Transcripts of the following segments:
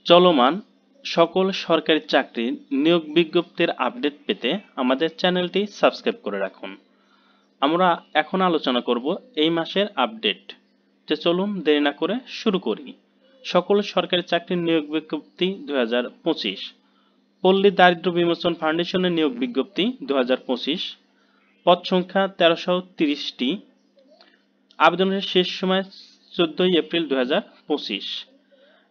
চলমান সকল সরকারি চাকরির নিয়োগ বিজ্ঞপ্তির আপডেট পেতে আমাদের চ্যানেলটি সাবস্ক্রাইব করে রাখুন। আমরা এখন আলোচনা করব এই মাসের আপডেট। চলুন দেরি না করে শুরু করি। সকল সরকারি চাকরির নিয়োগ বিজ্ঞপ্তি 2025, পল্লী দারিদ্র বিমোচন ফাউন্ডেশনের নিয়োগ বিজ্ঞপ্তি 2025, পদ সংখ্যা 1330টি, আবেদনের শেষ সময় 14 এপ্রিল 2025।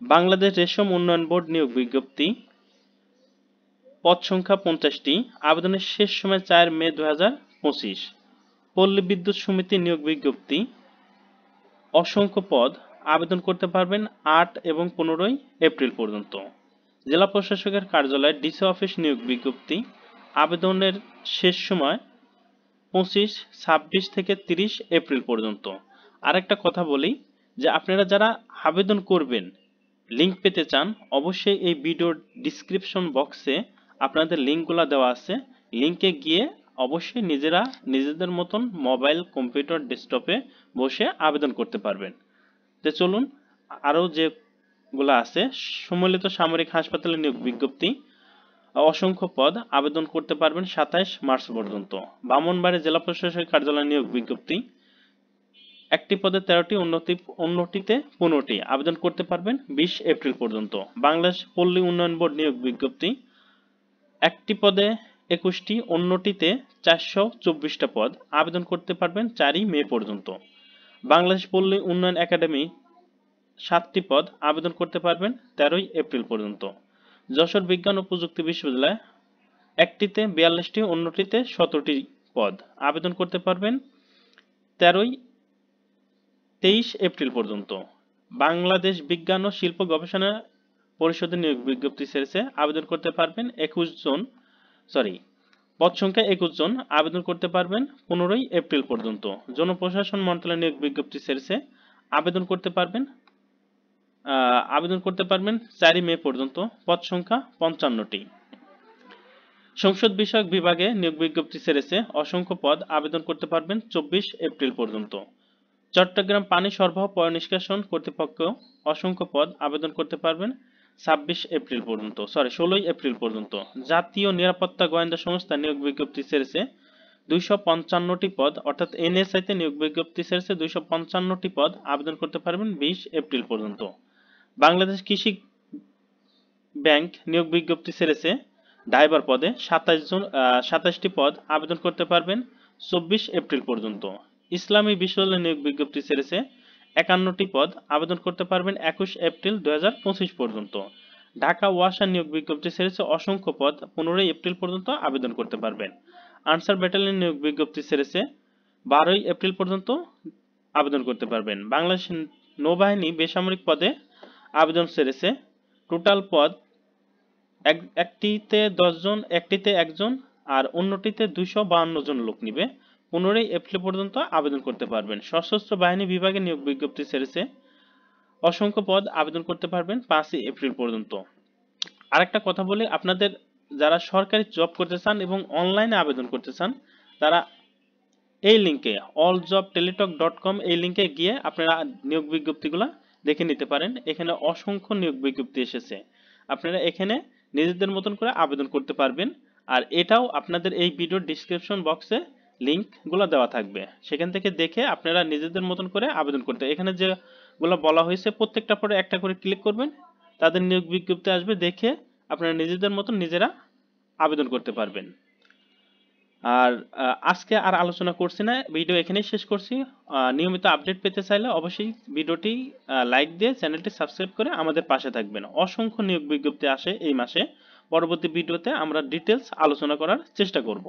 বাংলাদেশ রেশম উন্নয়ন বোর্ড নিয়োগ বিজ্ঞপ্তি, পদ সংখ্যা 50টি, আবেদনের শেষ সময় 4 মে 2025। পল্লী বিদ্যুৎ সমিতি নিয়োগ বিজ্ঞপ্তি, অসংখ্য পদ, আবেদন করতে পারবেন 8 এবং 15 এপ্রিল পর্যন্ত। জেলা প্রশাসকের কার্যালয় ডিসি অফিস নিয়োগ বিজ্ঞপ্তি, আবেদনের শেষ সময় 25, 26 থেকে 30 এপ্রিল পর্যন্ত। আরেকটা কথা বলি যে আপনারা যারা আবেদন করবেন লিংক পেতে চান, অবশ্যই এই ভিডিওর ডিসক্রিপশন বক্সে আপনাদের লিঙ্কগুলো দেওয়া আছে। লিংকে গিয়ে অবশ্যই নিজেরা নিজেদের মতন মোবাইল, কম্পিউটার, ডেস্কটপে বসে আবেদন করতে পারবেন। চলুন আরও যেগুলো আছে, সম্মিলিত সামরিক হাসপাতালে নিয়োগ বিজ্ঞপ্তি, অসংখ্য পদ, আবেদন করতে পারবেন 27 মার্চ পর্যন্ত। ব্রাহ্মণবাড়ী জেলা প্রশাসক কার্যালয় নিয়োগ বিজ্ঞপ্তি, একটি পদে 13টি, অন্যটিতে 15টি, আবেদন করতে পারবেন 20 এপ্রিল পর্যন্ত। বাংলাদেশ পল্লী উন্নয়ন বোর্ড নিয়োগ বিজ্ঞপ্তি, একটি পদে 21টি, অন্যটিতে 424টা পদ, আবেদন করতে পারবেন 4 মে পর্যন্ত। বাংলাদেশ পল্লী উন্নয়ন একাডেমি 7টি পদ, আবেদন করতে পারবেন 13 এপ্রিল পর্যন্ত। যশোর বিজ্ঞান ও প্রযুক্তি বিশ্ববিদ্যালয়, একটিতে 42টি, অন্যটিতে 17টি পদ, আবেদন করতে পারবেন 23 এপ্রিল পর্যন্ত। বাংলাদেশ বিজ্ঞান ও শিল্প গবেষণা পরিষদের নিয়োগ বিজ্ঞপ্তি ছেড়েছে, আবেদন করতে পারবেন 21 জন, পদ সংখ্যা 21 জন, আবেদন করতে পারবেন 15 এপ্রিল পর্যন্ত। জনপ্রশাসন মন্ত্রণালয় নিয়োগ বিজ্ঞপ্তি ছেড়েছে, আবেদন করতে পারবেন 4 মে পর্যন্ত, পদ সংখ্যা 55টি। সংসদ বিষয়ক বিভাগে নিয়োগ বিজ্ঞপ্তি ছেড়েছে, অসংখ্য পদ, আবেদন করতে পারবেন 24 এপ্রিল পর্যন্ত। চট্টগ্রাম পানি সরবরাহ পয়ঃনিষ্কাশন কর্তৃপক্ষ, অসংখ্য পদ, আবেদন করতে পারবেন 16 এপ্রিল পর্যন্ত। জাতীয় নিরাপত্তা গোয়েন্দা সংস্থা নিয়োগ বিজ্ঞপ্তি ছেড়েছে 255টি পদ, অর্থাৎ এনএসআই-তে নিয়োগ বিজ্ঞপ্তি ছেড়েছে 255টি পদ, আবেদন করতে পারবেন 20 এপ্রিল পর্যন্ত। বাংলাদেশ কৃষি ব্যাংক নিয়োগ বিজ্ঞপ্তি ছেড়েছে ড্রাইভার পদে 27টি পদ, আবেদন করতে পারবেন 24 এপ্রিল পর্যন্ত। ইসলামী বিশ্ববিদ্যালয় নিয়োগ বিজ্ঞপ্তি ছেড়েছে 51টি পদ, আবেদন করতে পারবেন 21 এপ্রিল 2025 পর্যন্ত। ঢাকা ওয়াসা নিয়োগ বিজ্ঞপ্তি ছেড়েছে, অসংখ্য পদ, 15 এপ্রিল পর্যন্ত আবেদন করতে পারবেন। আনসার ব্যাটালিয়ন নিয়োগ বিজ্ঞপ্তি ছেড়েছে 12 এপ্রিল পর্যন্ত আবেদন করতে পারবেন। বাংলাদেশ নৌবাহিনী বেসামরিক পদে আবেদন ছেড়েছে, টোটাল পদ একটিতে 10 জন, একটিতে 1 জন, আর অন্যটিতে 252 জন লোক নিবে। 15 এপ্রিল পর্যন্ত আবেদন করতে পারবেন। সশস্ত্র বাহিনী বিভাগে নিয়োগ বিজ্ঞপ্তি ছেড়েছে, অসংখ্য পদ, আবেদন করতে পারবেন 5 এপ্রিল পর্যন্ত। আরেকটা কথা বলি, আপনাদের যারা সরকারি জব করতে চান এবং অনলাইনে আবেদন করতে চান, তারা এই লিঙ্কে alljobteletalk.com এই লিঙ্কে গিয়ে আপনারা নিয়োগ বিজ্ঞপ্তিগুলো দেখে নিতে পারেন। এখানে অসংখ্য নিয়োগ বিজ্ঞপ্তি এসেছে, আপনারা এখানে নিজেদের মতন করে আবেদন করতে পারবেন। আর এটাও আপনাদের এই ভিডিওর ডিসক্রিপশন বক্সে লিঙ্কগুলো দেওয়া থাকবে, সেখান থেকে দেখে আপনারা নিজেদের মতন করে আবেদন করতে, এখানে যেগুলো বলা হয়েছে প্রত্যেকটা পরে একটা করে ক্লিক করবেন, তাদের নিয়োগ বিজ্ঞপ্তি আসবে, দেখে আপনারা নিজেদের মতন নিজেরা আবেদন করতে পারবেন। আর আজকে আর আলোচনা করছি না, ভিডিও এখানেই শেষ করছি। নিয়মিত আপডেট পেতে চাইলে অবশ্যই ভিডিওটি লাইক দিয়ে চ্যানেলটি সাবস্ক্রাইব করে আমাদের পাশে থাকবেন। অসংখ্য নিয়োগ বিজ্ঞপ্তি আসে এই মাসে, পরবর্তী ভিডিওতে আমরা ডিটেলস আলোচনা করার চেষ্টা করব।